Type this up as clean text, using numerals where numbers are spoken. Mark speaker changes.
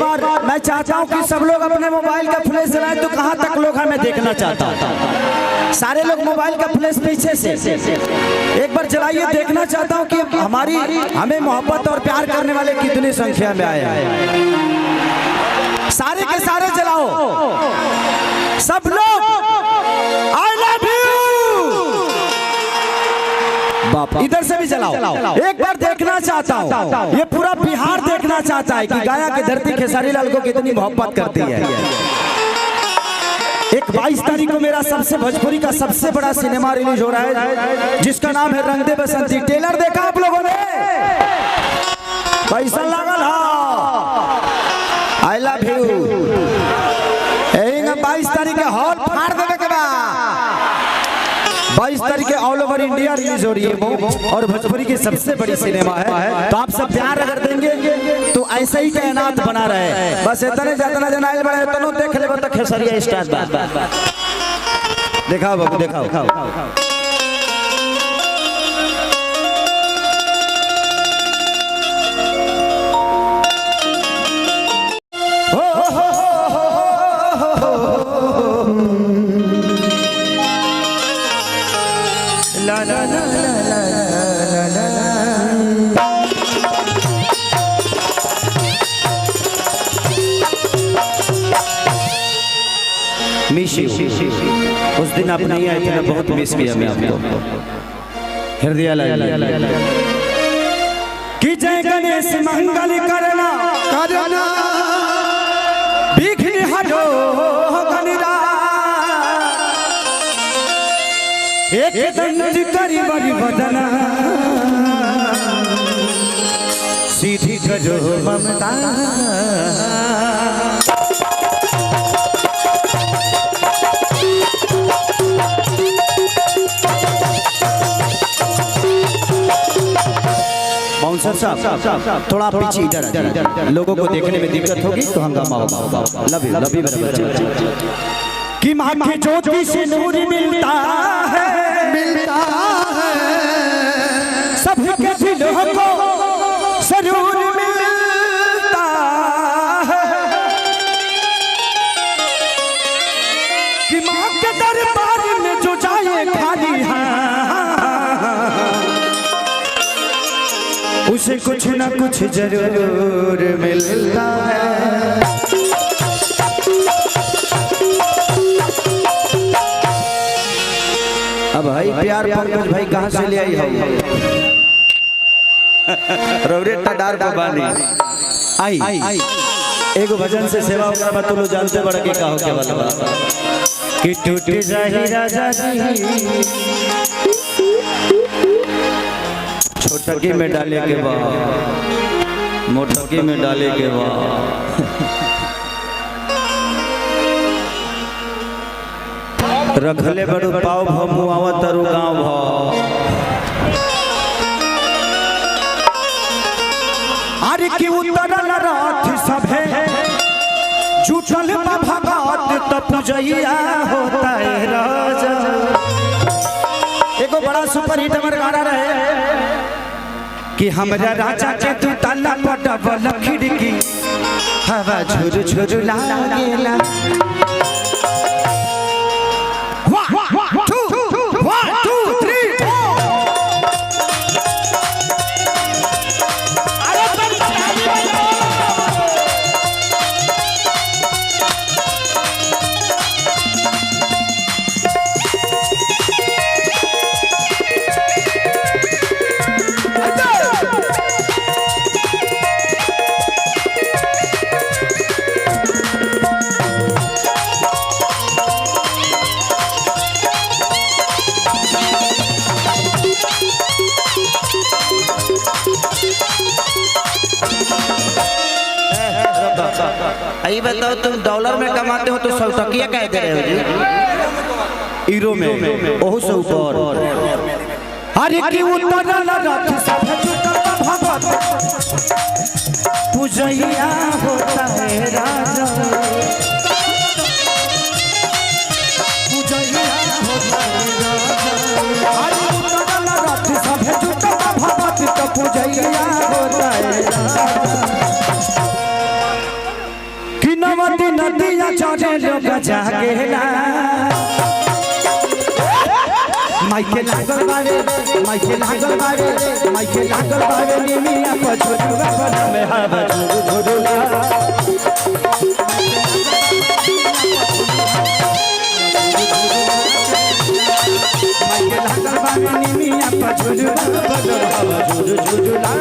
Speaker 1: बार मैं चाहता हूं कि सब लोग अपने मोबाइल का फ्लैश जलाएं। तो कहां तक लोग हमें देखना चाहता हूं, सारे लोग मोबाइल का फ्लैश पीछे से एक बार जलाइए। देखना चाहता हूं कि हमें मोहब्बत और प्यार करने वाले कितनी संख्या में आए हैं। सारे के सारे जलाओ, सब लोग आई लव यू। बाप इधर से भी जलाओ। एक बार देखना चाहता हूँ, ये पूरा बिहार देखना चाहता है कि गाया की धरती खेसारी लाल को कितनी मोहब्बत करती है। एक 22 तारीख को मेरा सबसे भोजपुरी का सबसे बड़ा सिनेमा रिलीज हो रहा है, जिसका नाम है रंग दे बसंती। ट्रेलर देखा आप लोगों ने? पैसा लागल आई लव यू। 22 तारीख के हॉल फाड़ देने के बाद 22 तारीख के ऑल ओवर इंडिया रिलीज हो रही है और भोजपुरी की सबसे बड़ी सिनेमा है। तो आप सब प्यार अगर देंगे तो ऐसे ही तैनात बना रहे। बस इतने जितना जनाइल बड़े तनो देख ले तो खेसरिया स्टार दिखाओ बाबू दिखाओ। Miss you. उस दिन आप नहीं आए थे, मैं बहुत मिस किया मैं आपको। हृदय कि जय गणेश मंगल करना करना विघ्न हटो गणरा एक दंड करी बड़ी बदना सीधी करो ममता। बाउंसर साहब थोड़ा पीछे इधर, लोगों को देखने में दिक्कत होगी तो हंगामा होगा। लव यू कि मां की ज्योति से नूर मिलता है सबके दिलों को जरूर मिलता है। कि मां के दरबार में जो जाए खाली है उसे कुछ न कुछ जरूर मिलता है। अब भाई प्यार पंकज भाई कहाँ से ले आई हो? रौरेटा डार को बानी आई एगो भजन से सेवा करवा तो लो जानते बड़ा के का हो के वाला कि टूट जाही राजा जी छोटकी में डाले के बाद मोटकी में डाले के बाद रखले बड़ो पाव भ मुआवा तरु गाँव भ। अरे कि उतरल रथ सभे जुटल भगत तप जइया होता है राजा। एगो बड़ा सुपर हिट हमर गाना रहे कि हमरा राजा के तू ताला पटबल खिड़की हवा झुर झुर लागेला।
Speaker 2: आई बताओ तुम डॉलर में कमाते हो तो 100 टकिया कह दे रहे हो जी?
Speaker 1: यूरो में ओहो से ऊपर। अरे कि उतरल रथ सब जुटल भगत पूजैया होता है राजा। पूजैया होता है राजा। अरे उतरल रथ सब जुटल भगत तो पूजैया होता है राजा। शिवमती नदिया चढ़े लोग जागेला माइके लागल बावे माइके लागल बावे माइके लागल बावे निमिया पछुआ बना में हवा झुरुला माइके लागल बावे निमिया पछुआ बना हवा झुरुला